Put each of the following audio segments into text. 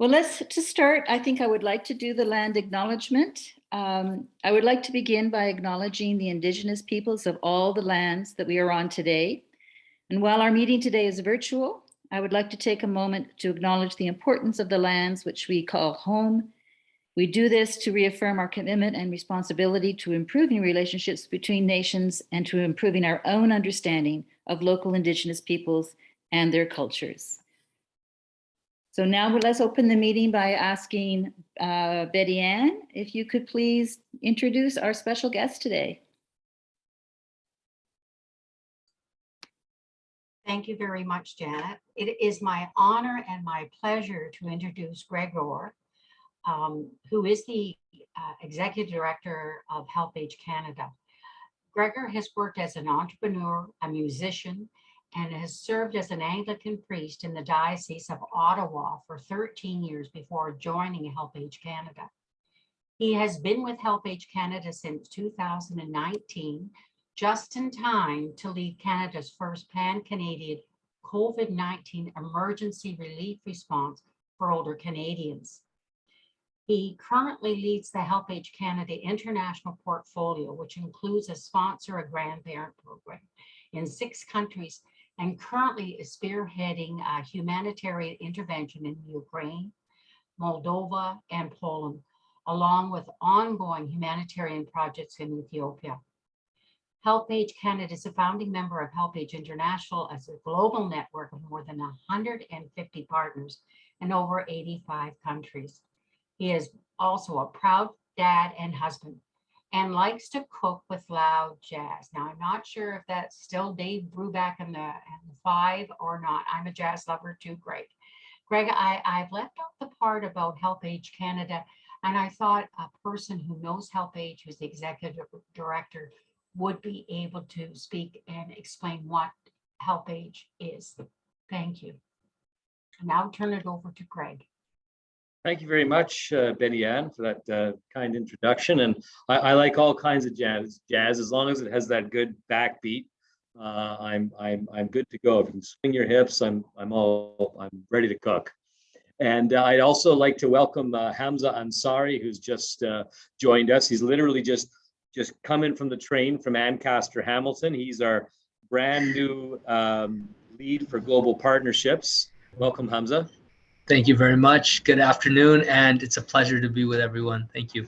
Well, to start, I think I would like to do the land acknowledgement. I would like to begin by acknowledging the Indigenous peoples of all the lands that we are on today. And while our meeting today is virtual, I would like to take a moment to acknowledge the importance of the lands which we call home. We do this to reaffirm our commitment and responsibility to improving relationships between nations and to improving our own understanding of local Indigenous peoples and their cultures. So now let's open the meeting by asking Betty Ann, if you could please introduce our special guest today. Thank you very much, Janet. It is my honor and my pleasure to introduce Gregor, who is the Executive Director of HelpAge Canada. Gregor has worked as an entrepreneur, a musician, and has served as an Anglican priest in the Diocese of Ottawa for 13 years before joining HelpAge Canada. He has been with HelpAge Canada since 2019, just in time to lead Canada's first pan-Canadian COVID-19 emergency relief response for older Canadians. He currently leads the HelpAge Canada International Portfolio, which includes a sponsor a Grandparent program in 6 countries, and currently is spearheading a humanitarian intervention in Ukraine, Moldova, and Poland, along with ongoing humanitarian projects in Ethiopia. HelpAge Canada is a founding member of HelpAge International as a global network of more than 150 partners in over 85 countries. He is also a proud dad and husband and likes to cook with loud jazz. Now, I'm not sure if that's still Dave Brubeck in the 5 or not. I'm a jazz lover too, Greg. Greg, I've left out the part about HelpAge Canada, and I thought a person who knows HelpAge, who's the executive director, would be able to speak and explain what HelpAge is. Thank you. Now I'll turn it over to Greg. Thank you very much, Betty Ann, for that kind introduction. And I like all kinds of jazz, as long as it has that good backbeat. I'm good to go. If you can swing your hips, I'm ready to cook. And I'd also like to welcome Hamza Ansari, who's just joined us. He's literally just come in from the train from Ancaster, Hamilton. He's our brand new lead for global partnerships. Welcome, Hamza. Thank you very much. Good afternoon, and it's a pleasure to be with everyone. Thank you.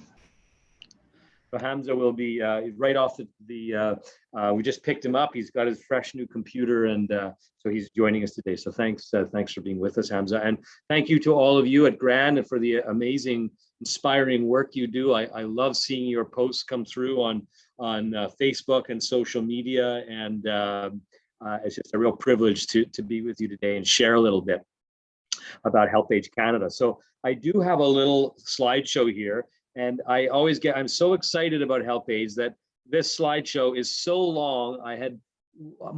So Hamza will be right off we just picked him up. He's got his fresh new computer, and so he's joining us today. So thanks for being with us, Hamza. And thank you to all of you at GRAN for the amazing, inspiring work you do. I love seeing your posts come through on Facebook and social media, and it's just a real privilege to be with you today and share a little bit about HelpAge Canada. So I do have a little slideshow here, and I'm so excited about HelpAge that this slideshow is so long. I had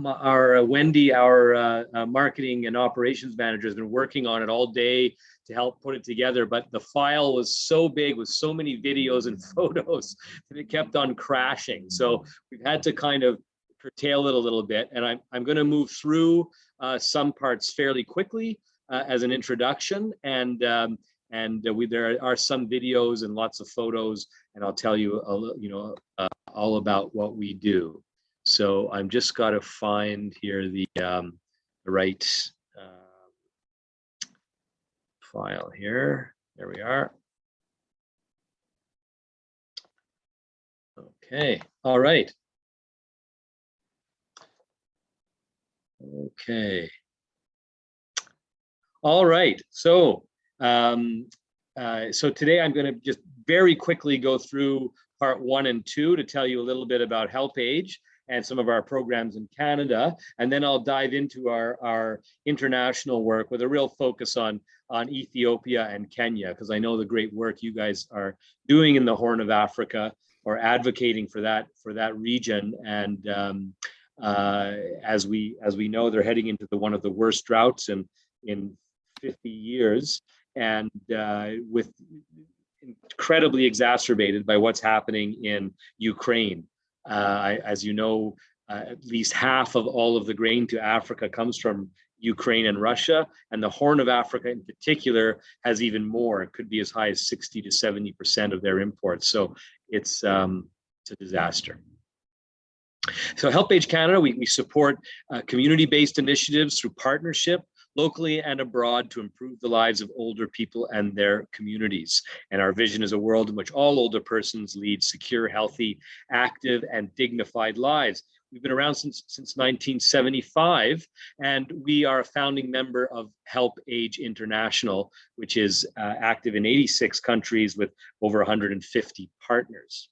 our Wendy, our marketing and operations manager, has been working on it all day to help put it together, but the file was so big with so many videos and photos that it kept on crashing. So we've had to kind of curtail it a little bit, and I'm going to move through some parts fairly quickly as an introduction, and there are some videos and lots of photos, and I'll tell you all about what we do. So I'm just got to find here the right file here. There we are. Okay. All right. Okay. All right. So so today I'm going to just very quickly go through part 1 and 2 to tell you a little bit about HelpAge and some of our programs in Canada, and then I'll dive into our international work with a real focus on Ethiopia and Kenya, because I know the great work you guys are doing in the Horn of Africa, or advocating for that region. And as we know, they're heading into one of the worst droughts in 50 years, and with incredibly exacerbated by what's happening in Ukraine. As you know, at least half of all of the grain to Africa comes from Ukraine and Russia, and the Horn of Africa in particular has even more. It could be as high as 60 to 70% of their imports. So it's a disaster. So HelpAge Canada, we support community-based initiatives through partnership locally and abroad to improve the lives of older people and their communities. And our vision is a world in which all older persons lead secure, healthy, active, and dignified lives. We've been around since 1975, and we are a founding member of HelpAge International, which is active in 86 countries with over 150 partners.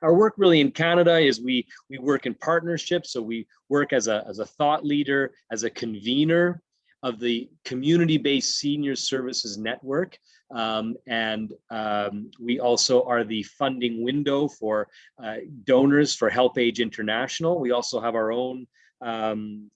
Our work really in Canada is we work in partnership. So we work as a thought leader, as a convener of the community-based senior services network. We also are the funding window for donors for HelpAge International. We also have our own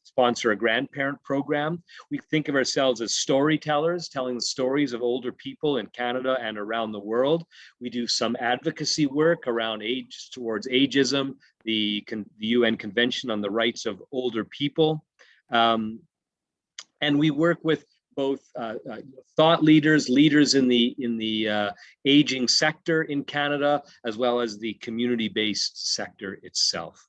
sponsor a grandparent program. We think of ourselves as storytellers, telling the stories of older people in Canada and around the world. We do some advocacy work around age towards ageism, the UN Convention on the Rights of Older People. And we work with both thought leaders in the aging sector in Canada, as well as the community-based sector itself.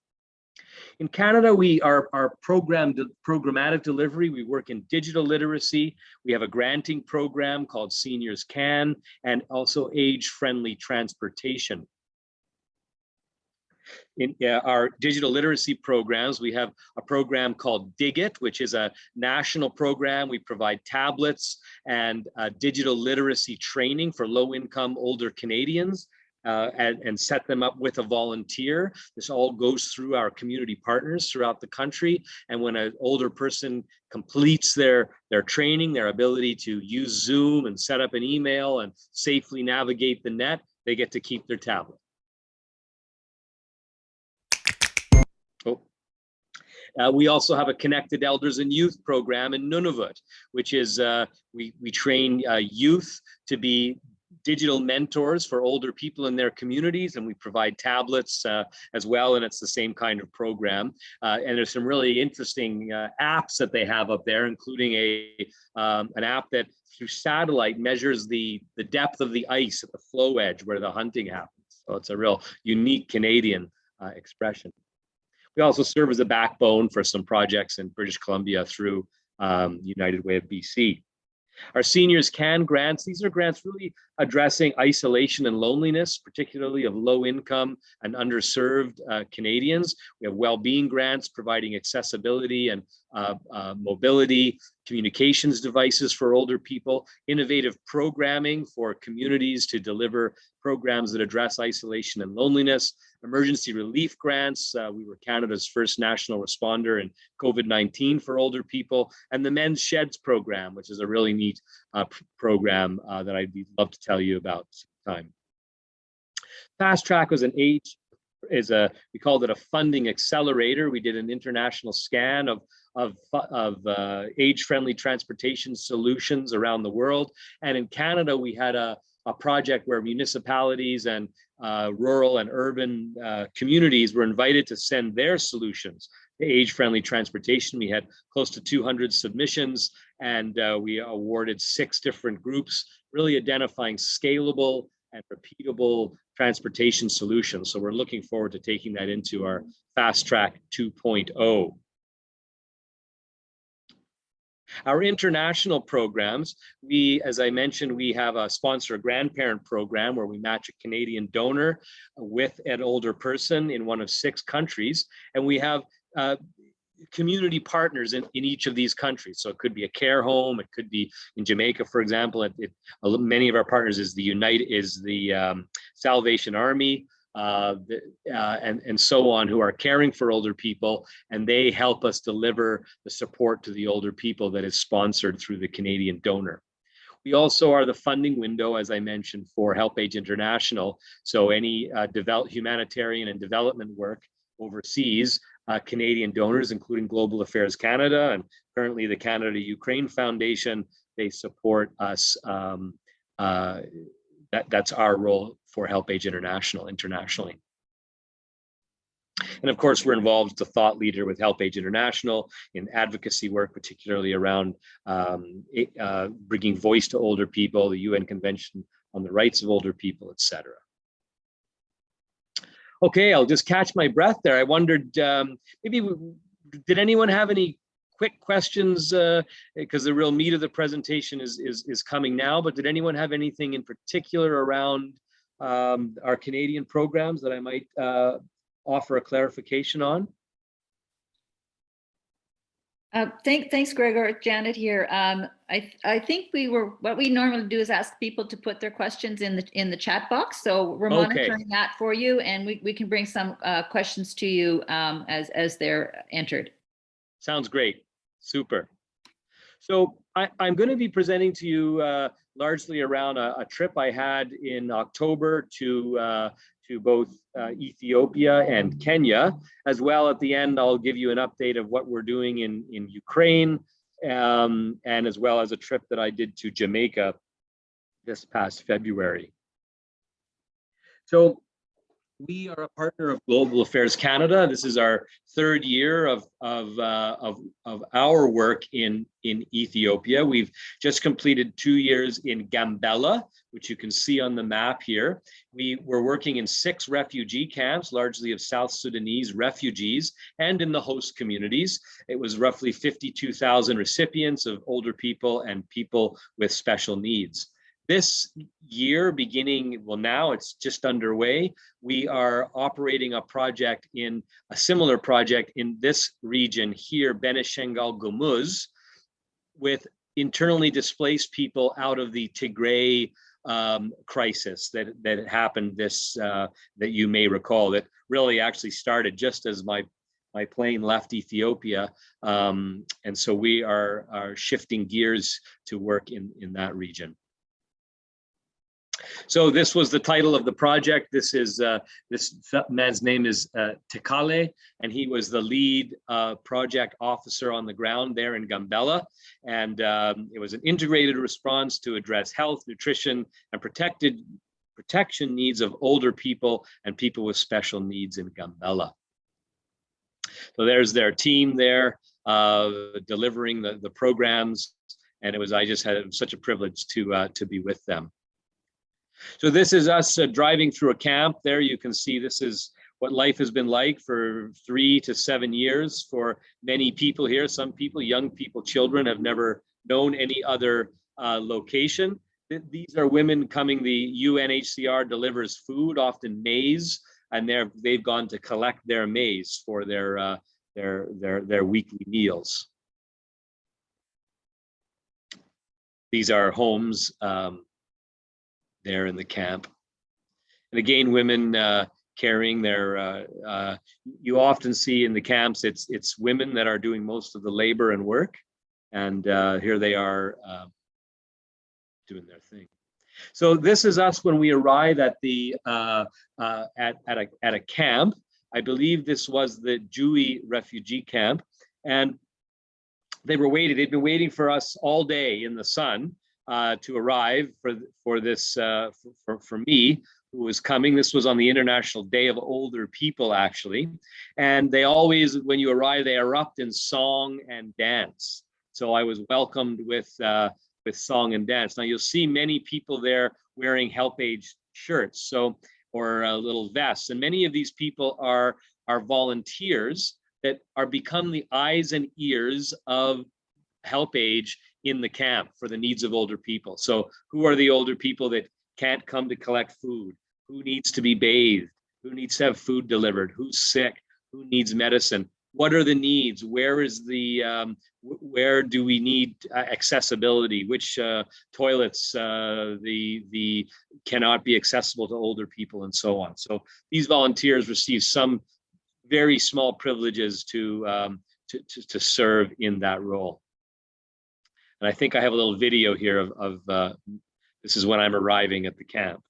In Canada, our programmatic delivery, we work in digital literacy. We have a granting program called Seniors Can, and also age-friendly transportation. In our digital literacy programs, we have a program called Dig It, which is a national program. We provide tablets and digital literacy training for low-income older Canadians. And set them up with a volunteer. This all goes through our community partners throughout the country. And when an older person completes their training, their ability to use Zoom and set up an email and safely navigate the net, they get to keep their tablet. We also have a Connected Elders and Youth program in Nunavut, which is we train youth to be digital mentors for older people in their communities, and we provide tablets as well, and it's the same kind of program. And there's some really interesting apps that they have up there, including an app that through satellite measures the depth of the ice at the flow edge where the hunting happens. So it's a real unique Canadian expression. We also serve as a backbone for some projects in British Columbia through United Way of BC. Our Seniors Can grants, these are grants really addressing isolation and loneliness, particularly of low income and underserved Canadians. We have well-being grants providing accessibility and mobility, communications devices for older people, innovative programming for communities to deliver programs that address isolation and loneliness, emergency relief grants. We were Canada's first national responder in COVID-19 for older people, and the Men's Sheds program, which is a really neat program that I'd love to tell you about sometime. Fast Track was we called it a funding accelerator. We did an international scan of age-friendly transportation solutions around the world. And in Canada, we had a project where municipalities and rural and urban communities were invited to send their solutions to age-friendly transportation. We had close to 200 submissions, and we awarded 6 different groups, really identifying scalable and repeatable transportation solutions. So we're looking forward to taking that into our Fast Track 2.0. Our international programs, as I mentioned, we have a sponsor a grandparent program where we match a Canadian donor with an older person in one of 6 countries. And we have community partners in each of these countries. So it could be a care home, it could be in Jamaica, for example. Many of our partners is the Salvation Army, and so on, who are caring for older people, and they help us deliver the support to the older people that is sponsored through the Canadian donor. We also are the funding window, as I mentioned, for HelpAge International. So any humanitarian and development work overseas, Canadian donors, including Global Affairs Canada and currently the Canada-Ukraine Foundation, they support us. That's our role for HelpAge internationally. And of course, we're involved as a thought leader with HelpAge International in advocacy work, particularly around bringing voice to older people, the UN Convention on the Rights of Older People, etc. Okay, I'll just catch my breath there. I wondered, did anyone have any quick questions? Because the real meat of the presentation is coming now, but did anyone have anything in particular around our Canadian programs that I might offer a clarification on? Thanks, Gregor. Janet here. I think what we normally do is ask people to put their questions in the chat box. So we're monitoring that for you, and we can bring some questions to you as they're entered. Sounds great. Super. So I'm going to be presenting to you largely around a trip I had in October to both Ethiopia and Kenya. As well, at the end, I'll give you an update of what we're doing in Ukraine, and as well as a trip that I did to Jamaica this past February. So we are a partner of Global Affairs Canada. This is our third year of our work in Ethiopia. We've just completed 2 years in Gambela, which you can see on the map here. We were working in 6 refugee camps, largely of South Sudanese refugees, and in the host communities. It was roughly 52,000 recipients of older people and people with special needs. This year, now it's just underway, we are operating a similar project in this region here, Benishangul Gumuz, with internally displaced people out of the Tigray crisis that happened that you may recall, that really actually started just as my plane left Ethiopia. And so we are shifting gears to work in that region. So this was the title of the project. This man's name is Tekale, and he was the lead project officer on the ground there in Gambela. And it was an integrated response to address health, nutrition, and protection needs of older people and people with special needs in Gambela. So there's their team there delivering the programs, and I just had such a privilege to be with them. So this is us driving through a camp. There you can see this is what life has been like for 3 to 7 years for many people here. Some people, young people, children, have never known any other location. These are women coming. The UNHCR delivers food, often maize, and they've gone to collect their maize for their weekly meals. These are homes there in the camp. And again, women carrying their, you often see in the camps, it's women that are doing most of the labor and work. And here they are doing their thing. So this is us when we arrive at a camp. I believe this was the Jui refugee camp. And they'd been waiting for us all day in the sun to arrive for me, who was coming. This was on the International Day of Older People, actually. And they always, when you arrive, they erupt in song and dance. So I was welcomed with song and dance. Now you'll see many people there wearing HelpAge shirts, or little vests. And many of these people are volunteers that are become the eyes and ears of HelpAge in the camp for the needs of older people. So who are the older people that can't come to collect food? Who needs to be bathed? Who needs to have food delivered? Who's sick? Who needs medicine? What are the needs? Where do we need accessibility? Which toilets cannot be accessible to older people, and so on. So these volunteers receive some very small privileges to serve in that role. And I think I have a little video here of this is when I'm arriving at the camp.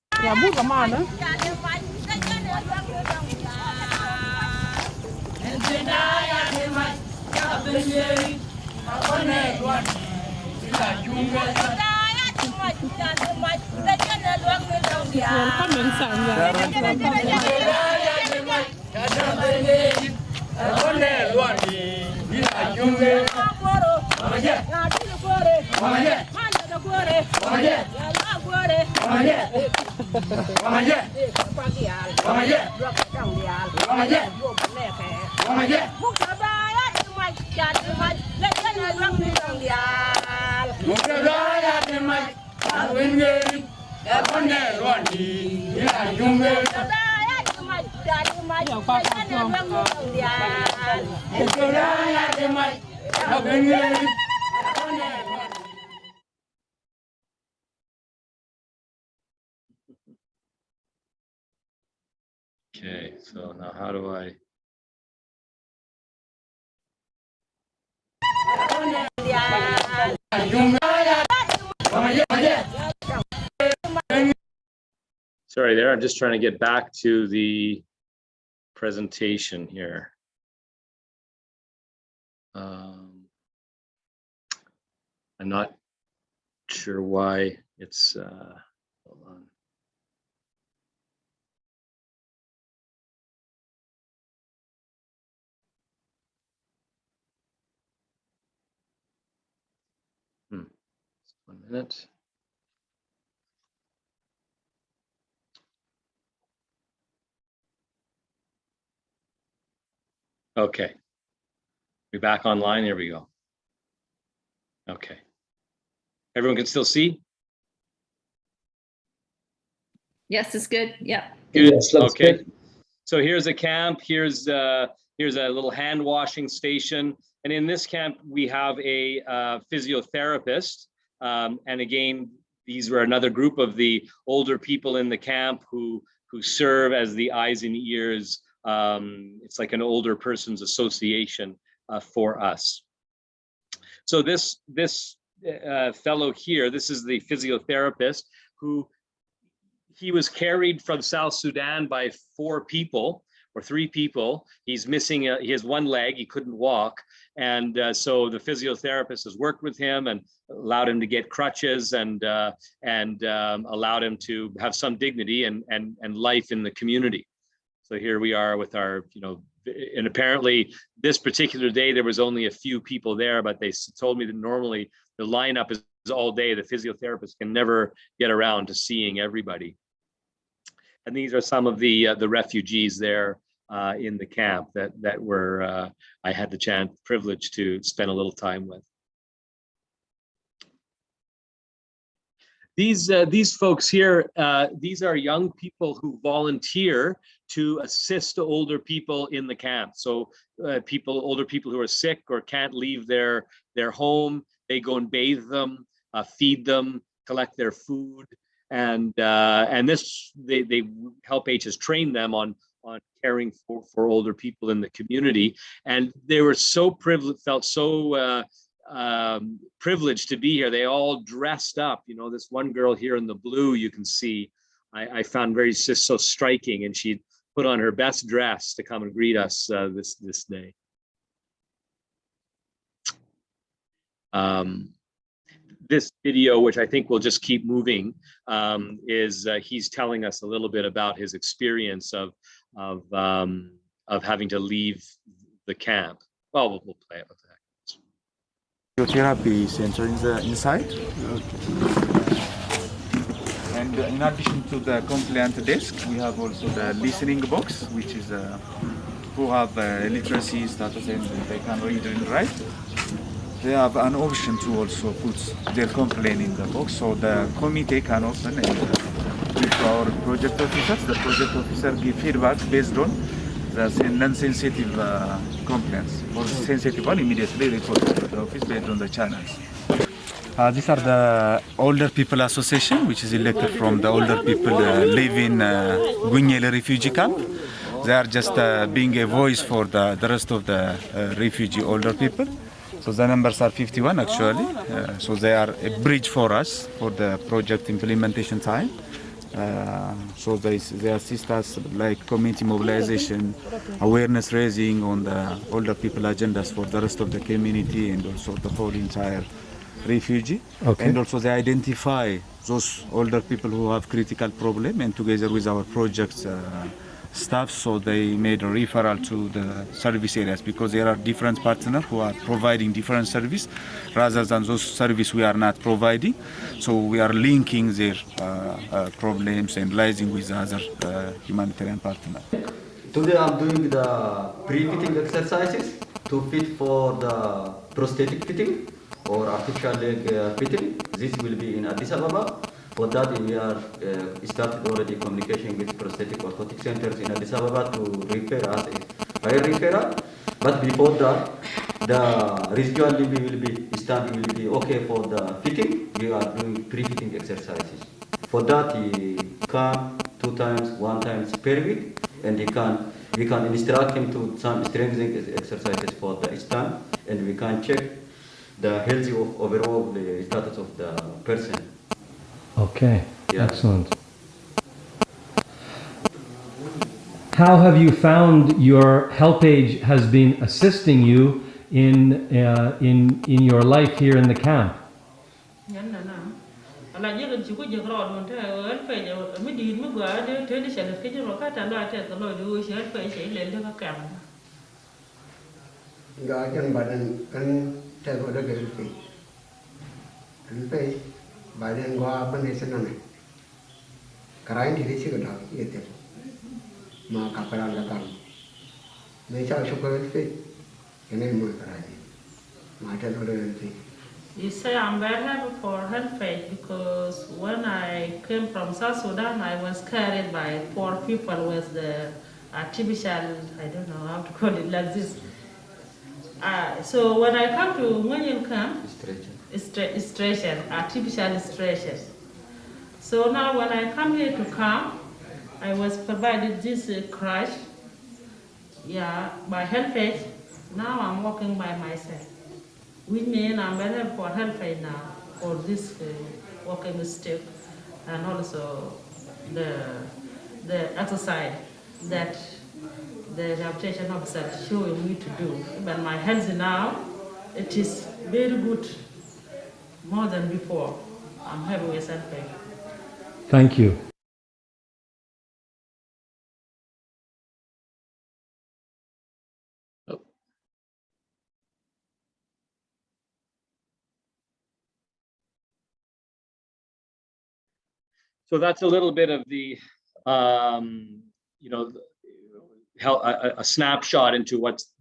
Okay, so now how do I? Sorry there, I'm just trying to get back to the presentation here. I'm not sure why it's, hold on. Just 1 minute. Okay. We're back online. Here we go. Okay. Everyone can still see? Yes, it's good. Yeah. Good. Yes, looks Okay. good. So here's a camp. Here's a little hand washing station. And in this camp, we have a physiotherapist. And again, these were another group of the older people in the camp who serve as the eyes and ears. It's like an older person's association for us. So this fellow here, this is the physiotherapist who he was carried from South Sudan by 4 people or 3 people. He's missing, he has 1 leg, he couldn't walk. And so the physiotherapist has worked with him and allowed him to get crutches and allowed him to have some dignity and life in the community. So here we are with our, and apparently this particular day, there was only a few people there, but they told me that normally the lineup is all day. The physiotherapist can never get around to seeing everybody. And these are some of the refugees there in the camp that were I had the privilege to spend a little time with. These folks here, these are young people who volunteer to assist older people in the camp. So older people who are sick or can't leave their home, they go and bathe them, feed them, collect their food, and this they HelpAge has trained them on caring for older people in the community, and they were so privileged, felt so privileged to be here. They all dressed up. This one girl here in the blue, you can see, I found just so striking, and she put on her best dress to come and greet us this day. This video, which I think will just keep moving, is he's telling us a little bit about his experience of having to leave the camp. Well, we'll play it with that. Physiotherapy center inside. And in addition to the compliant desk, we have also the listening box, which is who have literacy status and they can read and write. They have an option to also put their complaint in the box, so the committee can open and with our project officers. The project officer give feedback based on the non-sensitive complaints, or sensitive one immediately report to the office based on the channels. These are the Older People Association, which is elected from the older people living Guinyele refugee camp. They are just being a voice for the rest of the refugee older people. So the numbers are 51 actually. So they are a bridge for us for the project implementation time. So they assist us like community mobilization, awareness raising on the older people agendas for the rest of the community and also the whole entire refugee. Okay. And also they identify those older people who have critical problem, and together with our projects staff, so they made a referral to the service areas because there are different partners who are providing different service rather than those service we are not providing. So we are linking their problems and liaising with other humanitarian partners. Today I'm doing the pre-fitting exercises to fit for the prosthetic fitting or artificial leg fitting. This will be in Addis Ababa. For that, we are started already communication with prosthetic orthotic centers in Addis Ababa to refer as a fire referral. But before that, the residual limb will be standing will be okay for the fitting. We are doing pre-fitting exercises. For that, he come 2 times, 1 times per week, and we can instruct him to some strengthening exercises for the stand, and we can check the healthy of overall the status of the person. Okay, Yeah. excellent. How have you found your HelpAge has been assisting you in your life here in the camp? Badan gua apa nih senang nih, karain diri sih kadang gitu, mak kaparan datang, mereka suka itu, ini mau karain, macam orang itu. You say I'm very happy for HelpAge because when I came from South Sudan, I was carried by 4 people with the artificial, I don't know how to call it like this. So when I come to Munyan camp, artificial stretcher. So now when I come here to camp, I was provided this crutch, by HelpAge. Now I'm walking by myself. Which means I'm very for HelpAge now for this walking stick, and also the exercise that the rehabilitation officer showing me to do. But my health now, it is very good, more than before. I'm happy with HelpAge. Thank you. So that's a little bit of the, a snapshot into what's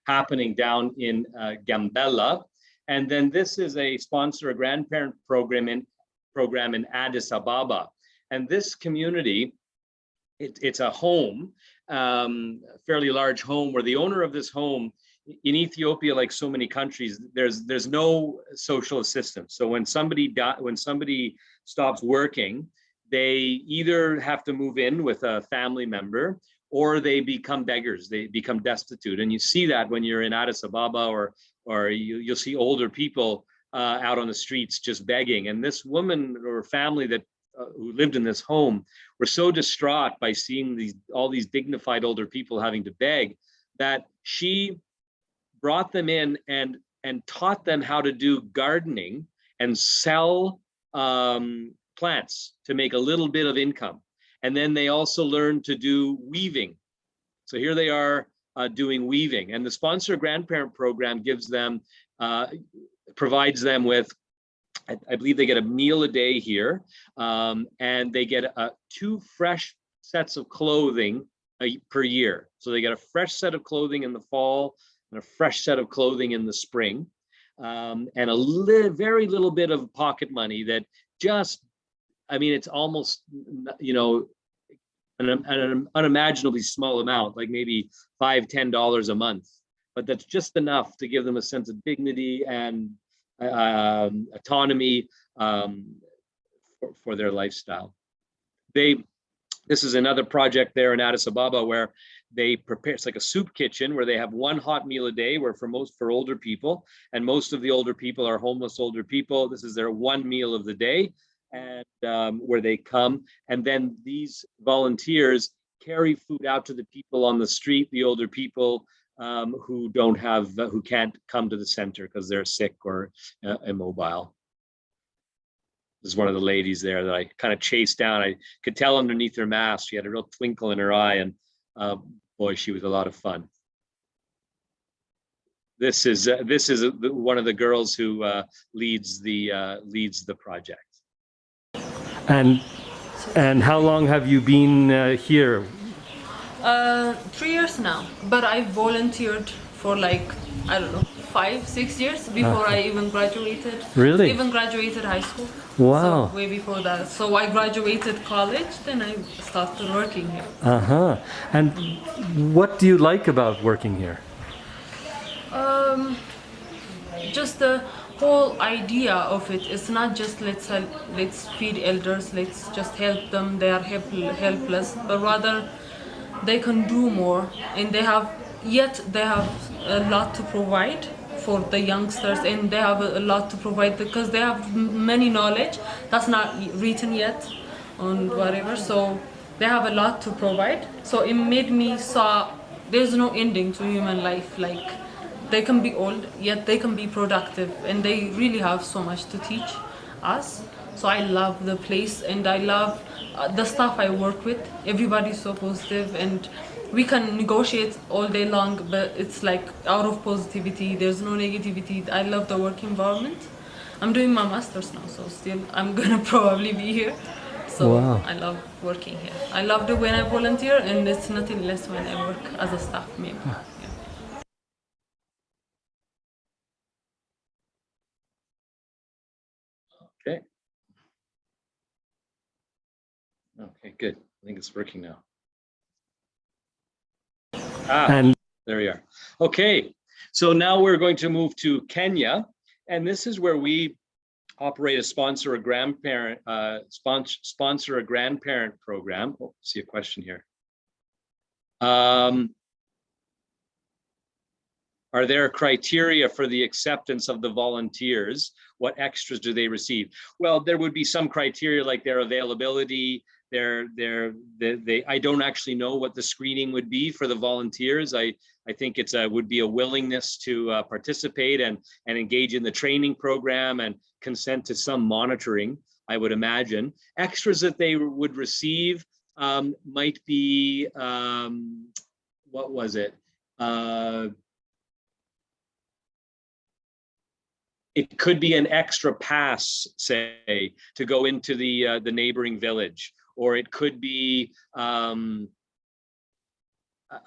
happening down in Gambella. And then this is a grandparent program in Addis Ababa. And this community, it's a home, fairly large home, where the owner of this home, in Ethiopia, like so many countries, there's no social assistance. So when somebody stops working, they either have to move in with a family member, or they become beggars, they become destitute. And you see that when you're in Addis Ababa, or you'll see older people out on the streets just begging. And this woman or family that who lived in this home were so distraught by seeing all these dignified older people having to beg, that she brought them in and taught them how to do gardening and sell plants to make a little bit of income. And then they also learned to do weaving. So here they are doing weaving. And the Sponsor Grandparent program gives them, provides them with, I believe they get a meal a day here, and they get 2 fresh sets of clothing per year. So they get a fresh set of clothing in the fall and a fresh set of clothing in the spring, and very little bit of pocket money that just, it's almost, an unimaginably small amount, like maybe $5-10 a month, but that's just enough to give them a sense of dignity and autonomy for their lifestyle. This is another project there in Addis Ababa where they prepare, it's like a soup kitchen where they have 1 hot meal a day, where for older people, and most of the older people are homeless older people. This is their 1 meal of the day, and where they come, and then these volunteers carry food out to the people on the street, the older people who can't come to the center because they're sick or immobile. This is one of the ladies there that I kind of chased down. I could tell underneath her mask, she had a real twinkle in her eye, and boy, she was a lot of fun. This is one of the girls who leads the project. And how long have you been here? 3 years now, but I volunteered for like, I don't know, 5-6 years before I even graduated. Really? Even graduated high school. Wow. So way before that. So I graduated college, then I started working here. Uh-huh. And what do you like about working here? Just the whole idea of it. It's not just let's feed elders, let's just help them, they are helpless, but rather they can do more, and they have a lot to provide for the youngsters, and they have a lot to provide because they have many knowledge that's not written yet on whatever, so they have a lot to provide. So it made me saw there's no ending to human life. Like, they can be old, yet they can be productive, and they really have so much to teach us. So I love the place, and I love the staff I work with. Everybody's so positive, and we can negotiate all day long, but it's like out of positivity. There's no negativity. I love the work environment. I'm doing my master's now, so still I'm gonna probably be here. So wow. I love working here. I love it when I volunteer, and it's nothing less when I work as a staff member. Okay. Okay, good. I think it's working now. And there we are. Okay, so now we're going to move to Kenya, and this is where we operate a sponsor a grandparent program. Oh, see a question here. Are there criteria for the acceptance of the volunteers? What extras do they receive? Well, there would be some criteria like their availability. I don't actually know what the screening would be for the volunteers. I think would be a willingness to participate and engage in the training program and consent to some monitoring, I would imagine. Extras that they would receive might be, what was it? It could be an extra pass, say, to go into the neighboring village, or it could be a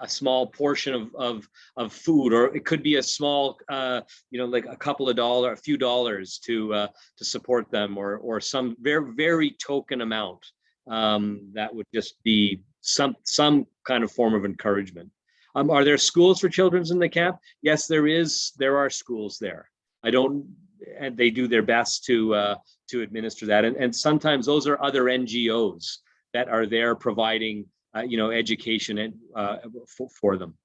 small portion of food, or it could be a small, like a couple of dollars, a few dollars to support them, or some very, very token amount that would just be some kind of form of encouragement. Are there schools for children in the camp? Yes, there are schools there. And they do their best to administer that. And sometimes those are other NGOs that are there providing, education for them.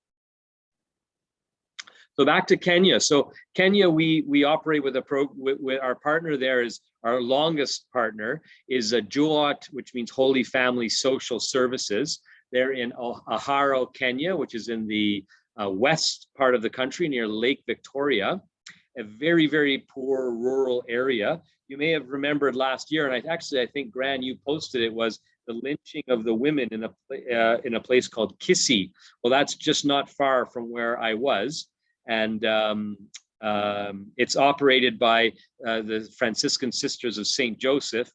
So back to Kenya. So Kenya, we operate with with our partner there is our longest partner is JOAT, which means Holy Family Social Services. They're in Aharo, Kenya, which is in the west part of the country near Lake Victoria. A very, very poor rural area. You may have remembered last year, and I think Gran, you posted it, was the lynching of the women in a place called Kisii. Well, that's just not far from where I was, and it's operated by the Franciscan Sisters of Saint Joseph.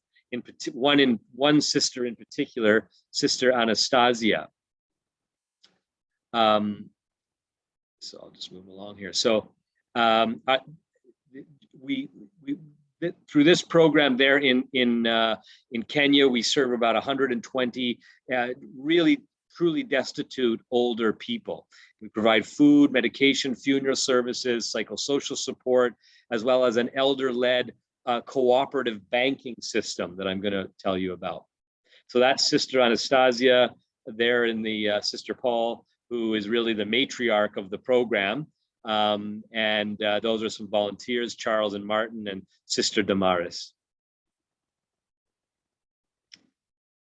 One sister in particular, Sister Anastasia. So I'll just move along here. So. We through this program there in Kenya, we serve about 120 really truly destitute older people. We provide food, medication, funeral services, psychosocial support, as well as an elder-led cooperative banking system that I'm going to tell you about. So that's Sister Anastasia there in the Sister Paul, who is really the matriarch of the program. And those are some volunteers, Charles and Martin and Sister Damaris.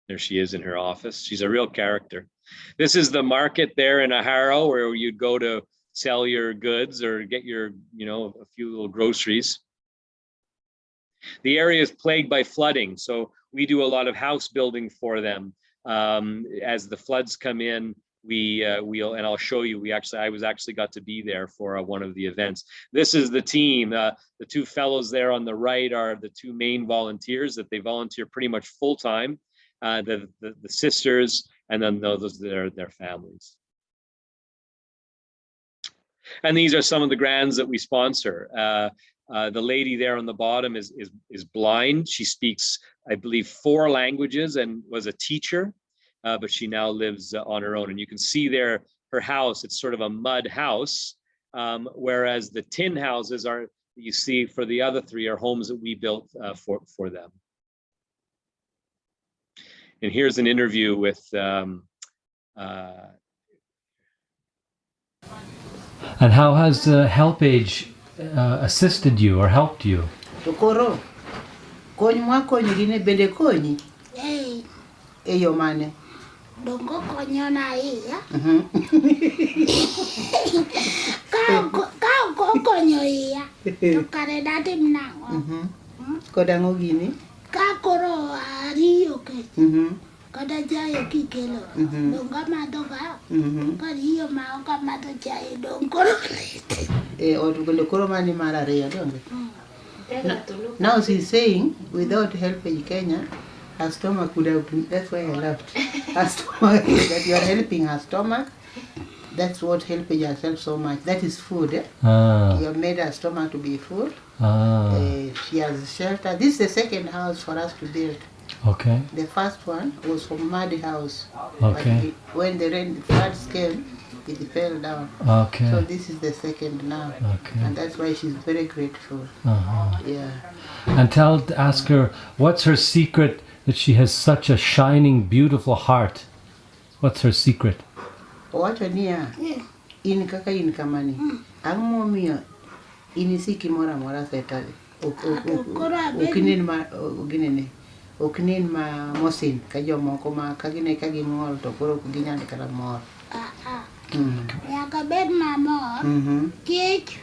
There she is in her office. She's a real character. This is the market there in Aharo where you'd go to sell your goods or get your, a few little groceries. The area is plagued by flooding, so we do a lot of house building for them as the floods come in. we'll, and I'll show you, I was actually got to be there for one of the events. This is the team. The two fellows there on the right are the two main volunteers that they volunteer pretty much full time. The sisters, and then those are their families. And these are some of the grants that we sponsor. The lady there on the bottom is blind. She speaks, I believe, 4 languages and was a teacher, but she now lives on her own. And you can see there her house. It's sort of a mud house, whereas the tin houses are, you see, for the other 3 are homes that we built for them. And here's an interview with And how has HelpAge assisted you or helped you? Tokoro, kony mwakonyo gine bende konyi? E yo mane? Dongo konyo na iya. Ka konyo iya. To kare dati mnango. Kodango gini? Ka koro ariyo ke. Kada jayo kikelo. Donga madoga. Kariyo maoka mato jayo dongoro. Otukondo koro mani mara ariyo donge? Now she's saying, without HelpAge Kenya, her stomach would have been, that's why I laughed. Her stomach, that you are helping her stomach. That's what HelpAge has helped so much. That is food. You have made her stomach to be full. She has shelter. This is the second house for us to build. Okay. The first one was from mud house. Okay. When the floods came, it fell down. Okay. So this is the second now. Okay. And that's why she's very grateful. Yeah. And ask her, what's her secret that she has such a shining, beautiful heart? What's her secret? Owacho niya, in kaka in kamani, ang'o momiyo inisiki mora mora setale. Okinen ma mosin ka jomoko ma ka gine ka gimol to koro ok ginyal kata mor. Nyaka bed mamor. Kech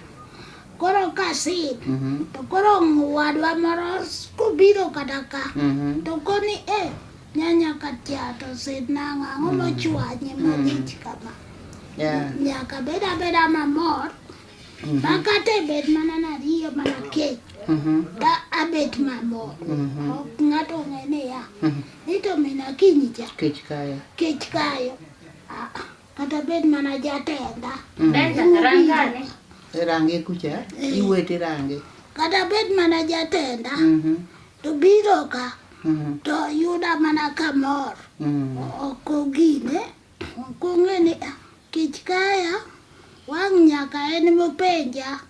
koro kasit. To koro wadwa moro kubiro kata ka. To koni nyanya katia to sit nanga ang'o mochwanye malich kama. Nyaka beda mamor. Makate bed mana nariyo mana kech. Da abet mamor. Ok ng'ato ng'ene ya. Ito mina kinyicha. Kech kayo. Kata bed mana jatenda. Range kucha, iwete range. Kata bed mana jatenda. To biro ka. To yuda mana kamor. Okogine. Okong'ene kech kaya. Wang' nyaka en mopenja.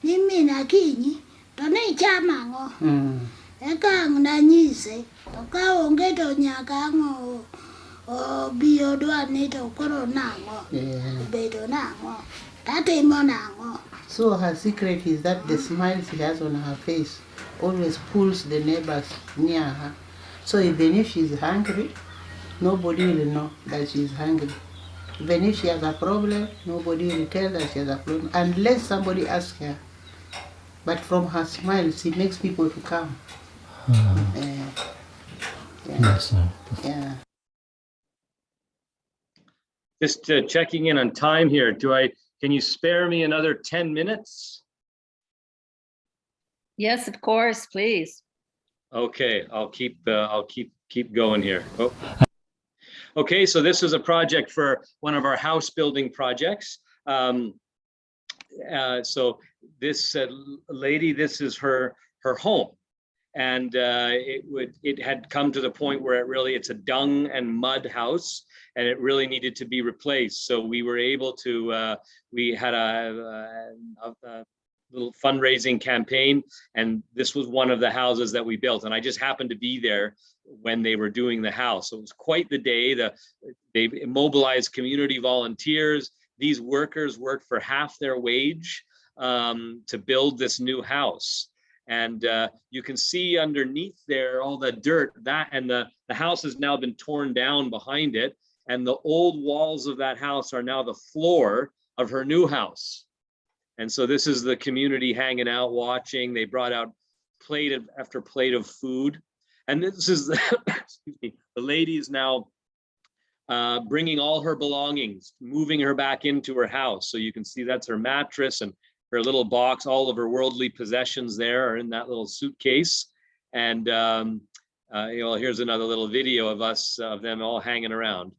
Ni mina kinyi. To ne chama ang'o. Eka ang' nanyise. To ka onge to nyaka ang'o. Biyo dwani to koro nang'o. Bedo nang'o. Tatimo nang'o. So her secret is that the smile she has on her face always pulls the neighbors near her. So even if she's hungry, nobody will know that she's hungry. Even if she has a problem, nobody will tell that she has a problem unless somebody asks her. But from her smile, she makes people to come. Yes, sir. Yeah. Just checking in on time here. Can you spare me another 10 minutes? Yes, of course, please. Okay, I'll keep going here. Oh. Okay, so this is a project for one of our house building projects. So this lady, this is her home, and it had come to the point where it's a dung and mud house, and it really needed to be replaced. So we were able to we had a little fundraising campaign, and this was one of the houses that we built, and I just happened to be there when they were doing the house. So it was quite the day. They mobilized community volunteers. These workers worked for half their wage to build this new house. And you can see underneath there all the dirt, and the house has now been torn down behind it. And the old walls of that house are now the floor of her new house. And so this is the community hanging out, watching. They brought out plate after plate of food. And this is, excuse me, the lady is now bringing all her belongings, moving her back into her house. So you can see that's her mattress and her little box. All of her worldly possessions there are in that little suitcase. And here's another little video of us, of them all hanging around.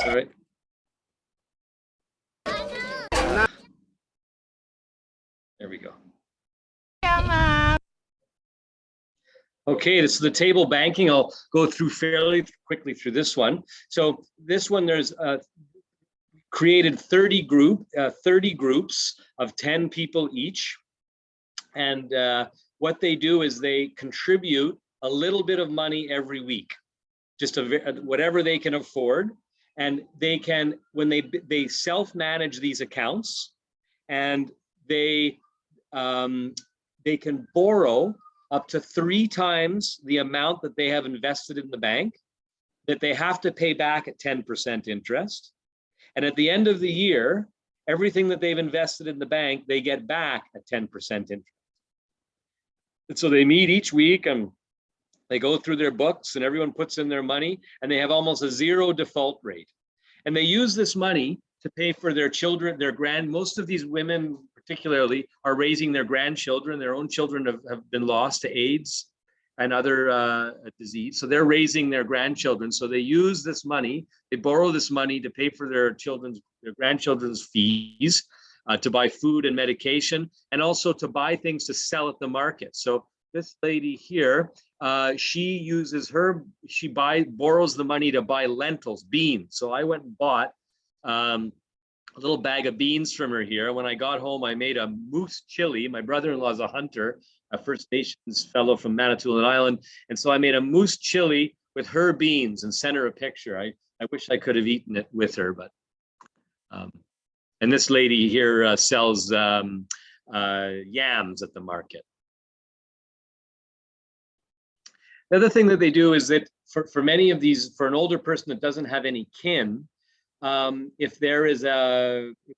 Sorry. There we go. Okay, this is the table banking. I'll go through fairly quickly through this one. So this one, there's created 30 groups of 10 people each. And what they do is they contribute a little bit of money every week, just whatever they can afford. And they can, when they self-manage these accounts, and they can borrow up to 3 times the amount that they have invested in the bank, that they have to pay back at 10% interest. And at the end of the year, everything that they've invested in the bank, they get back at 10% interest. And so they meet each week and they go through their books and everyone puts in their money, and they have almost a 0 default rate. And they use this money to pay for their children, most of these women particularly are raising their grandchildren. Their own children have been lost to AIDS and other disease. So they're raising their grandchildren. So they use this money, they borrow this money to pay for their grandchildren's fees, to buy food and medication, and also to buy things to sell at the market. So this lady here, she borrows the money to buy lentils, beans. So I went and bought a little bag of beans from her here. When I got home, I made a moose chili. My brother-in-law is a hunter, a First Nations fellow from Manitoulin Island. And so I made a moose chili with her beans and sent her a picture. I wish I could have eaten it with her, but, and this lady here sells yams at the market. The other thing that they do is that for many of these, for an older person that doesn't have any kin, if there is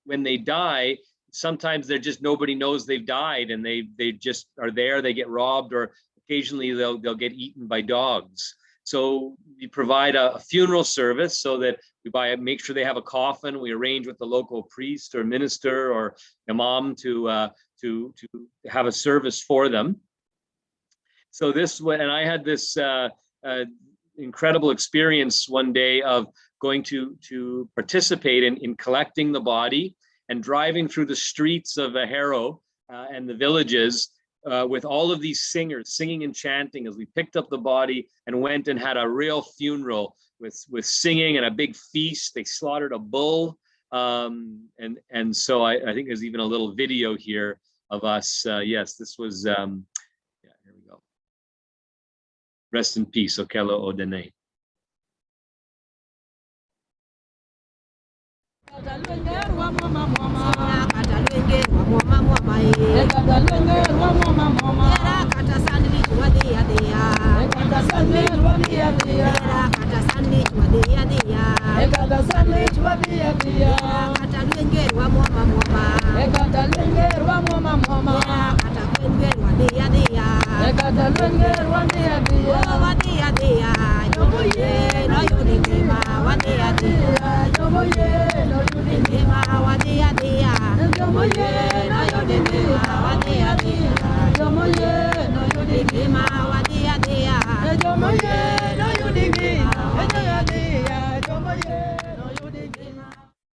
when they die, sometimes they're just, nobody knows they've died, and they just are there, they get robbed, or occasionally they'll get eaten by dogs. So we provide a funeral service so that we make sure they have a coffin. We arrange with the local priest or minister or imam to have a service for them. So and I had this incredible experience one day of going to participate in collecting the body and driving through the streets of Ahero and the villages with all of these singers singing and chanting as we picked up the body and went and had a real funeral with singing and a big feast. They slaughtered a bull. And so I think there's even a little video here of us. Yes, this was, yeah, here we go. Rest in peace, Okelo Odene. Yeah.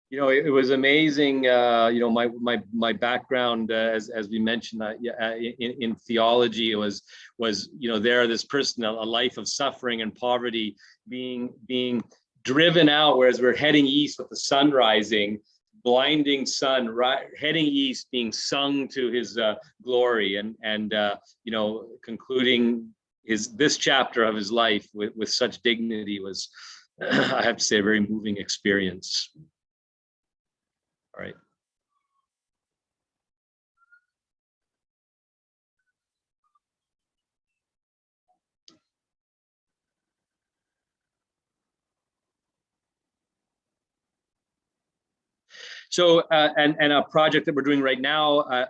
You know, it was amazing. You know, my background, as we mentioned, in theology, was you know, this person, a life of suffering and poverty, being driven out, whereas we're heading east with the sun rising, blinding sun, heading east, being sung to his glory, and you know, concluding this chapter of his life with such dignity was, I have to say, a very moving experience. All right. So, and a project that we're doing right now,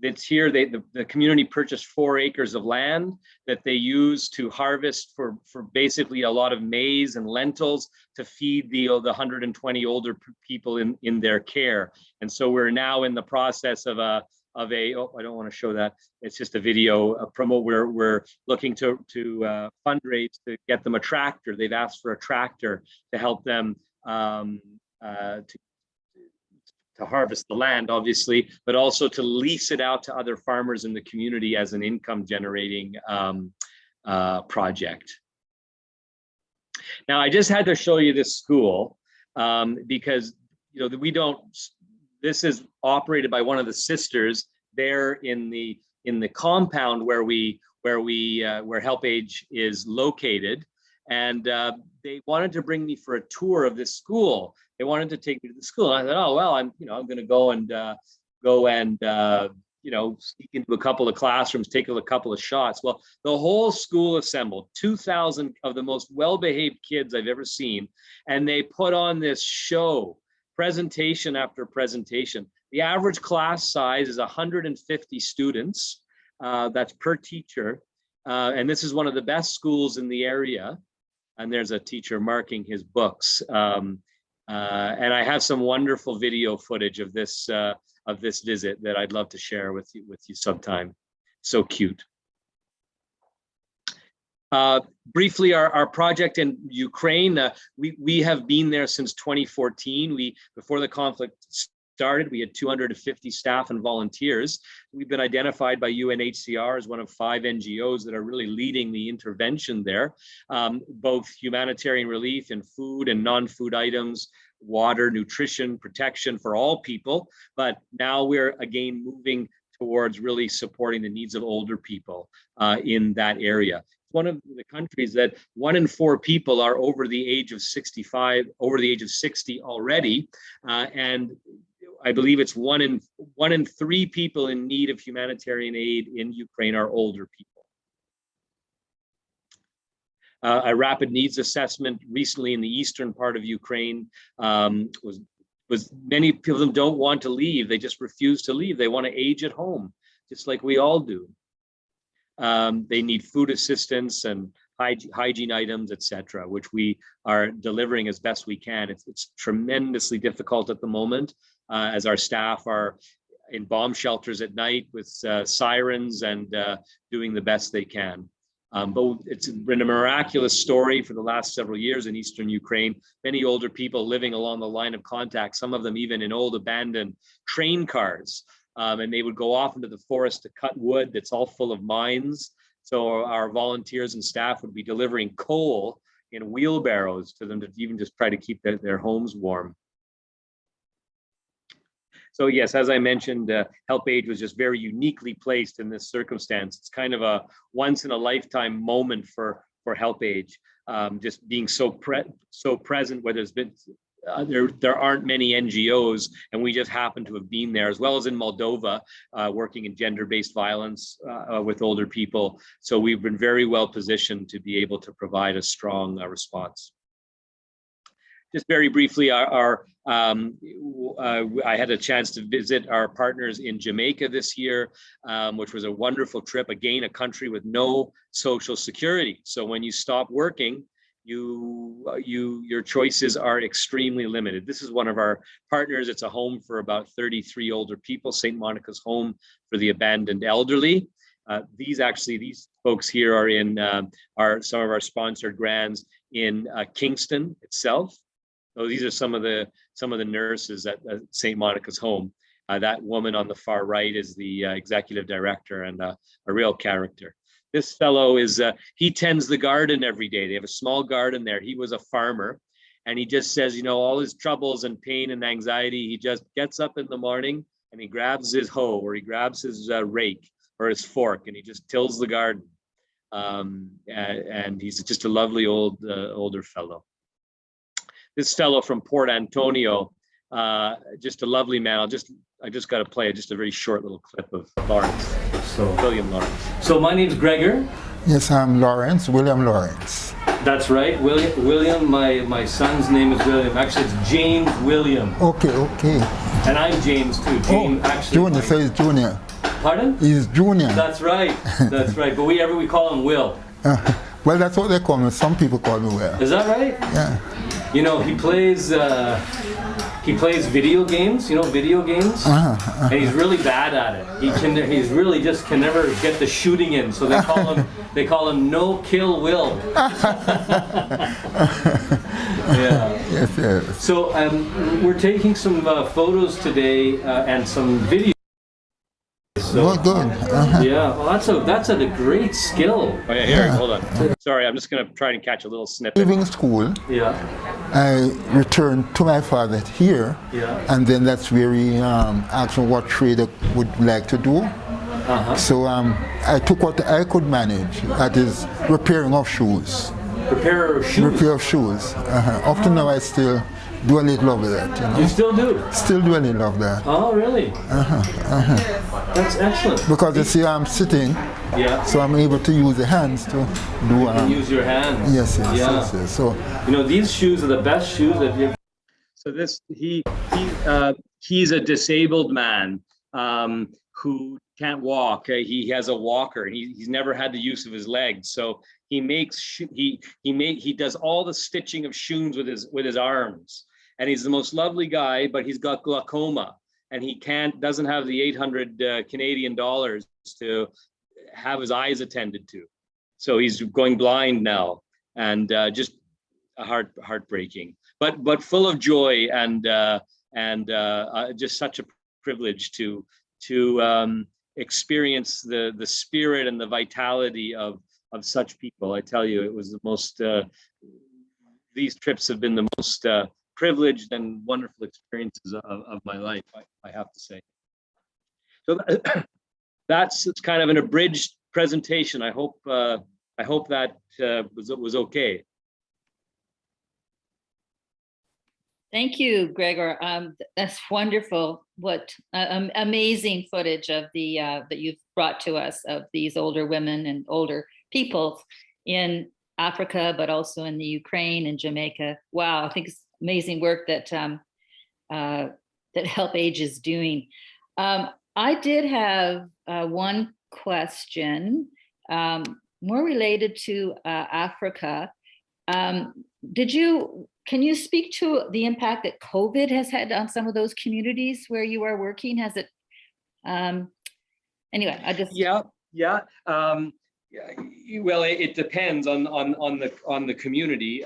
that's here, the community purchased 4 acres of land that they use to harvest for basically a lot of maize and lentils to feed the 120 older people in their care. And so we're now in the process of oh, I don't want to show that. It's just a video, a promo where we're looking to fundraise to get them a tractor. They've asked for a tractor to help them to harvest the land, obviously, but also to lease it out to other farmers in the community as an income generating project. Now, I just had to show you this school because, you know, this is operated by one of the sisters there in the compound where HelpAge is located. And they wanted to bring me for a tour of this school. They wanted to take me to the school. And I thought, oh, well, I'm going to go and you know, sneak into a couple of classrooms, take a couple of shots. Well, the whole school assembled, 2,000 of the most well-behaved kids I've ever seen. And they put on this show, presentation after presentation. The average class size is 150 students. That's per teacher. And this is one of the best schools in the area. And there's a teacher marking his books. And I have some wonderful video footage of this visit that I'd love to share with you sometime. So cute. Briefly, our project in Ukraine, we have been there since 2014. Before the conflict started, we had 250 staff and volunteers. We've been identified by UNHCR as one of 5 NGOs that are really leading the intervention there, both humanitarian relief in food and non-food items, water, nutrition, protection for all people. But now we're again moving towards really supporting the needs of older people in that area. It's one of the countries that 1 in 4 people are over the age of 65, over the age of 60 already, and I believe it's 1 in 3 people in need of humanitarian aid in Ukraine are older people. A rapid needs assessment recently in the eastern part of Ukraine was many of them don't want to leave. They just refuse to leave. They want to age at home, just like we all do. They need food assistance and hygiene items, etc., which we are delivering as best we can. It's tremendously difficult at the moment, as our staff are in bomb shelters at night with sirens and doing the best they can. But it's been a miraculous story for the last several years in eastern Ukraine. Many older people living along the line of contact, some of them even in old abandoned train cars. And they would go off into the forest to cut wood that's all full of mines. So our volunteers and staff would be delivering coal in wheelbarrows to them to even just try to keep their homes warm. So yes, as I mentioned, HelpAge was just very uniquely placed in this circumstance. It's kind of a once in a lifetime moment for HelpAge, just being so present where there's been, there aren't many NGOs, and we just happen to have been there, as well as in Moldova, working in gender-based violence with older people. So we've been very well positioned to be able to provide a strong response. Just very briefly, I had a chance to visit our partners in Jamaica this year, which was a wonderful trip. Again, a country with no social security. So when you stop working, your choices are extremely limited. This is one of our partners. It's a home for about 33 older people, St. Monica's Home for the Abandoned Elderly. these folks here are in some of our sponsored grants in Kingston itself. So these are some of the nurses at St. Monica's Home. That woman on the far right is the executive director and a real character. This fellow is, he tends the garden every day. They have a small garden there. He was a farmer, and he just says, you know, all his troubles and pain and anxiety, he just gets up in the morning and he grabs his hoe, or he grabs his rake or his fork, and he just tills the garden. And he's just a lovely older fellow. This fellow from Port Antonio, just a lovely man. I just got to play just a very short little clip of Lawrence. So William Lawrence. So my name's Gregor. Yes, I'm Lawrence, William Lawrence. That's right, William. My son's name is William. Actually, it's James William. Okay. And I'm James too. James, actually. Junior, so he's Junior. Pardon? He's Junior. That's right. That's right. But we call him Will. Well, that's what they call me. Some people call me Will. Is that right? Yeah. You know, he plays video games. You know, video games. And he's really bad at it. He's really just can never get the shooting in. So they call him No Kill Will. Yeah. Yes. So we're taking some photos today and some videos. So, good. Yeah, well, that's a great skill. Oh yeah, here, hold on. Sorry, I'm just gonna try to catch a little snippet. Leaving school, I returned to my father here, and then that's where he asked me what trade I would like to do. So I took what I could manage, that is repairing of shoes. Repair of shoes? Repair of shoes. Up to now I still do a little of that. You know? You still do? Still do a little of that. Oh, really? That's excellent. Because you see, I'm sitting, so I'm able to use the hands to do. You can use your hands. Yes. So you know, these shoes are the best shoes that you. So he's a disabled man who can't walk. He has a walker. He's never had the use of his legs. So he does all the stitching of shoes with his arms. And he's the most lovely guy, but he's got glaucoma, and he doesn't have the 800 Canadian dollars to have his eyes attended to. So he's going blind now, and just heartbreaking, but full of joy and just such a privilege to experience the spirit and the vitality of such people. I tell you, it was the most. These trips have been the most privileged and wonderful experiences of my life, I have to say. So that's kind of an abridged presentation. I hope that was okay. Thank you, Gregor. That's wonderful. What amazing footage of the that you've brought to us of these older women and older people in Africa, but also in the Ukraine and Jamaica. Wow, I think it's amazing work that that HelpAge is doing. I did have one question more related to Africa. Can you speak to the impact that COVID has had on some of those communities where you are working? Has it, anyway, I just. Yeah. Well, it depends on the community.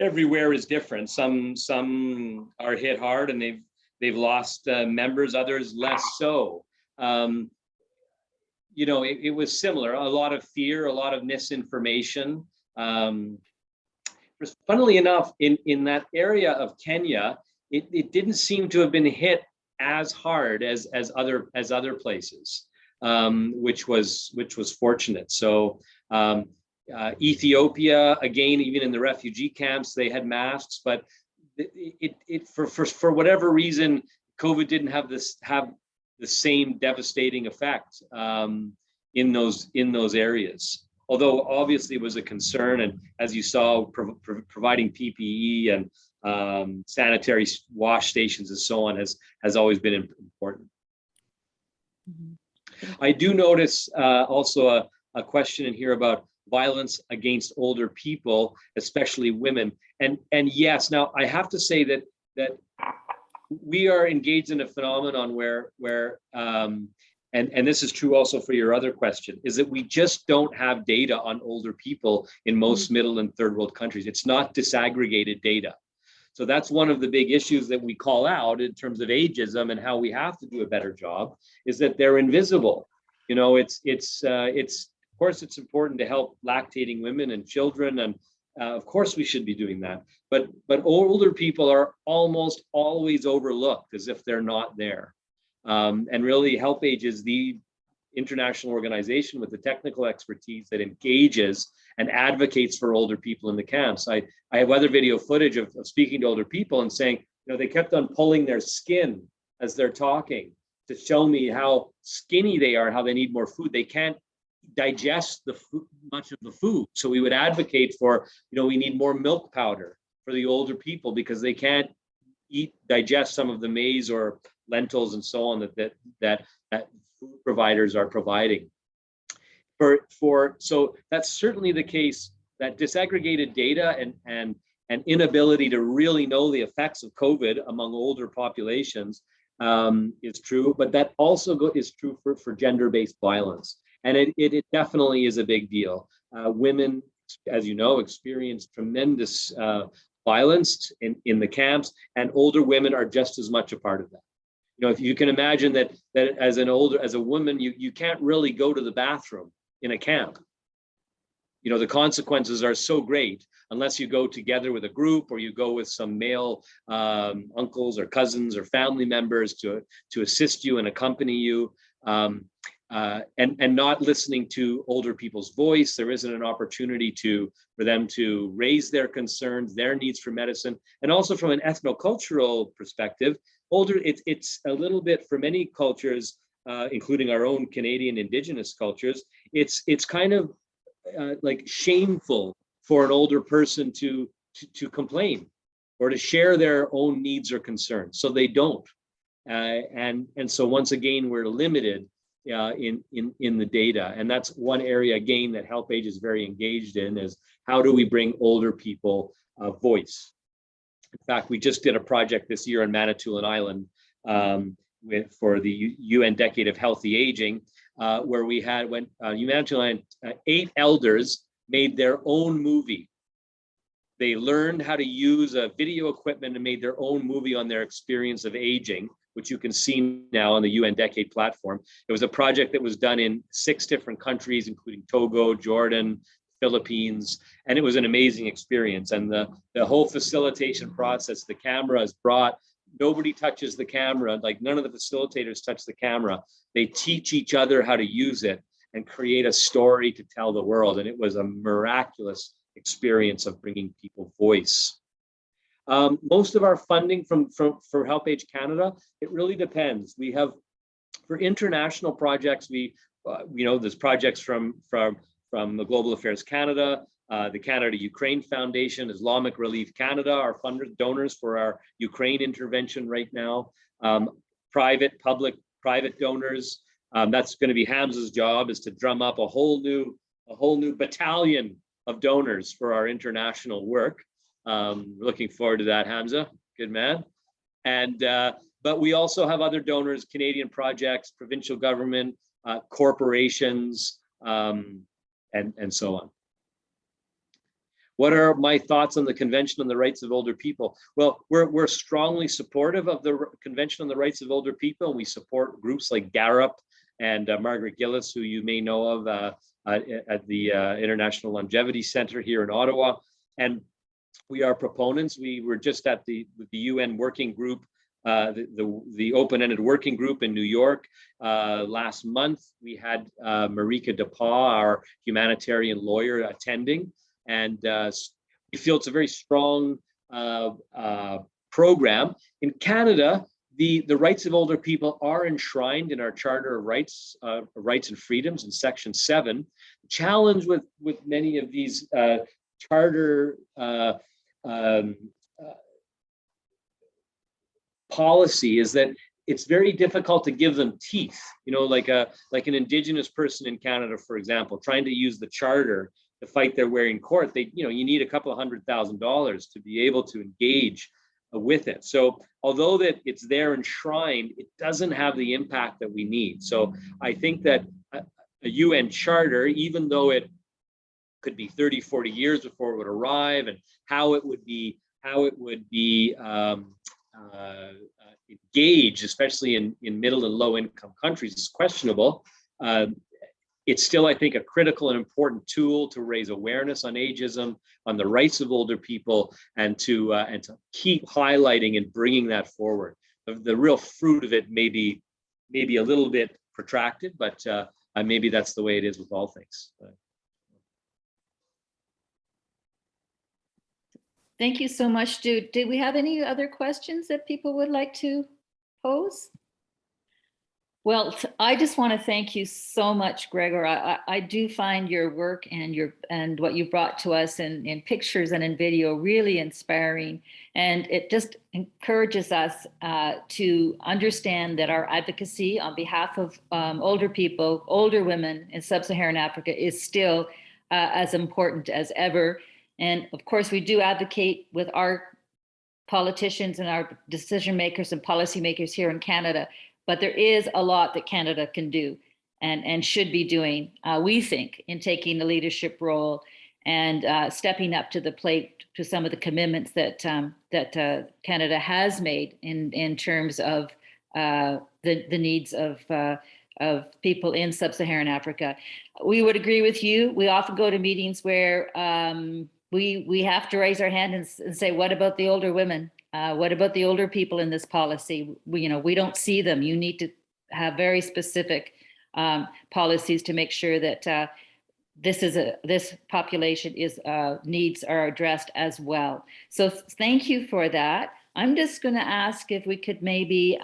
Everywhere is different. Some are hit hard and they've lost members, others less so. You know, it was similar, a lot of fear, a lot of misinformation. Funnily enough, in that area of Kenya, it didn't seem to have been hit as hard as other places, which was fortunate. So Ethiopia, again, even in the refugee camps, they had masks, but for whatever reason, COVID didn't have the same devastating effect in those areas. Although obviously it was a concern, and as you saw, providing PPE and sanitary wash stations and so on has always been important. I do notice also a question in here about violence against older people, especially women. And yes, now I have to say that we are engaged in a phenomenon where and this is true also for your other question, is that we just don't have data on older people in most middle and third world countries. It's not disaggregated data. So that's one of the big issues that we call out in terms of ageism and how we have to do a better job, is that they're invisible. You know, it's of course it's important to help lactating women and children, and of course we should be doing that. But older people are almost always overlooked as if they're not there. And really, HelpAge is the international organization with the technical expertise that engages and advocates for older people in the camps. I have other video footage of speaking to older people and saying, you know, they kept on pulling their skin as they're talking to show me how skinny they are, how they need more food. They can't digest the food, much of the food. So we would advocate for, you know, we need more milk powder for the older people because they can't digest some of the maize or lentils and so on that food providers are providing. So that's certainly the case, that disaggregated data and inability to really know the effects of COVID among older populations is true, but that also is true for gender-based violence. And it definitely is a big deal. Women, as you know, experience tremendous violence in the camps, and older women are just as much a part of that. You know, if you can imagine that as a woman, you can't really go to the bathroom in a camp. You know, the consequences are so great unless you go together with a group or you go with some male uncles or cousins or family members to assist you and accompany you. And not listening to older people's voice. There isn't an opportunity for them to raise their concerns, their needs for medicine, and also from an ethnocultural perspective. It's a little bit, for many cultures, including our own Canadian Indigenous cultures, it's kind of like shameful for an older person to complain or to share their own needs or concerns. So they don't, and so once again we're limited in the data, and that's one area again that HelpAge is very engaged in, is how do we bring older people a voice. In fact, we just did a project this year on Manitoulin Island for the UN Decade of Healthy Aging, where we had Manitoulin Island, 8 elders made their own movie. They learned how to use video equipment and made their own movie on their experience of aging, which you can see now on the UN Decade platform. It was a project that was done in 6 different countries, including Togo, Jordan, Philippines, and it was an amazing experience. And the whole facilitation process, the camera is brought, nobody touches the camera, like none of the facilitators touch the camera. They teach each other how to use it and create a story to tell the world. And it was a miraculous experience of bringing people voice. Most of our funding for HelpAge Canada, it really depends. We have, for international projects, there's projects from the Global Affairs Canada, the Canada-Ukraine Foundation, Islamic Relief Canada, our funders, donors for our Ukraine intervention right now, private donors. That's going to be Hamza's job, is to drum up a whole new battalion of donors for our international work. Looking forward to that, Hamza. Good man. But we also have other donors, Canadian projects, provincial government, corporations, and so on. What are my thoughts on the Convention on the Rights of Older People? Well, we're strongly supportive of the Convention on the Rights of Older People, and we support groups like GARUP and Margaret Gillis, who you may know of at the International Longevity Center here in Ottawa. And we are proponents. We were just at the UN working group, the open-ended working group in New York last month. We had Marika DePaul, our humanitarian lawyer, attending, and we feel it's a very strong program. In Canada, the rights of older people are enshrined in our Charter of Rights and Freedoms in Section 7. The challenge with many of these charter policy is that it's very difficult to give them teeth. You know, like an Indigenous person in Canada, for example, trying to use the charter to fight their way in court, you need a couple of $100,000 to be able to engage with it. So although that it's there enshrined, it doesn't have the impact that we need. So I think that a UN charter, even though it could be 30, 40 years before it would arrive, and how it would be engaged, especially in middle and low income countries, is questionable. It's still, I think, a critical and important tool to raise awareness on ageism, on the rights of older people, and to keep highlighting and bringing that forward. The real fruit of it may be a little bit protracted, but maybe that's the way it is with all things. Thank you so much, Jude. Did we have any other questions that people would like to pose? Well, I just want to thank you so much, Gregor. I do find your work and what you brought to us in pictures and in video really inspiring. And it just encourages us to understand that our advocacy on behalf of older people, older women in sub-Saharan Africa is still as important as ever. And of course, we do advocate with our politicians and our decision makers and policymakers here in Canada. But there is a lot that Canada can do and should be doing, we think, in taking a leadership role and stepping up to the plate to some of the commitments that Canada has made in terms of the needs of people in sub-Saharan Africa. We would agree with you. We often go to meetings where we have to raise our hand and say, what about the older women? What about the older people in this policy? We don't see them. You need to have very specific policies to make sure that this population needs are addressed as well. So thank you for that. I'm just going to ask if we could maybe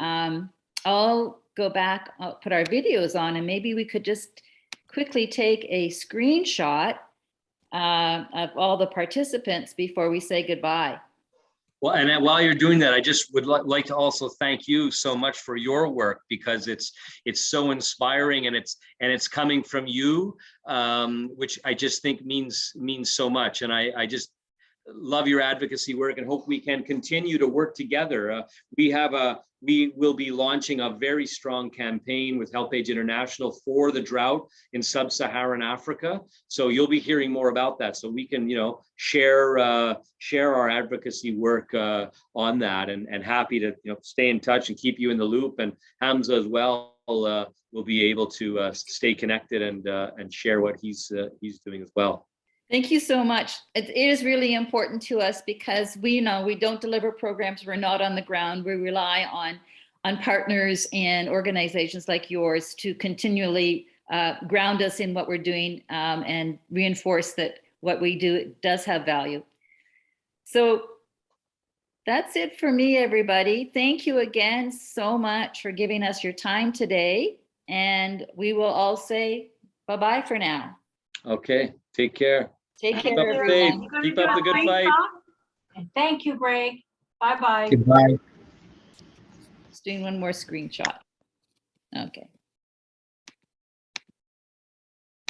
all go back, put our videos on, and maybe we could just quickly take a screenshot of all the participants before we say goodbye. Well, and while you're doing that, I just would like to also thank you so much for your work, because it's so inspiring, and it's coming from you, which I just think means so much. And I just love your advocacy work and hope we can continue to work together. We will be launching a very strong campaign with HelpAge International for the drought in sub-Saharan Africa. So you'll be hearing more about that. So we can, share our advocacy work on that, and happy to, stay in touch and keep you in the loop. And Hamza as well will be able to stay connected and share what he's doing as well. Thank you so much. It is really important to us because we don't deliver programs. We're not on the ground. We rely on partners and organizations like yours to continually ground us in what we're doing and reinforce that what we do does have value. So that's it for me, everybody. Thank you again so much for giving us your time today. And we will all say bye-bye for now. Okay, take care. Take care, Keep up the faith. Keep up the good fight. And thank you, Greg. Bye-bye. Goodbye. Just doing one more screenshot.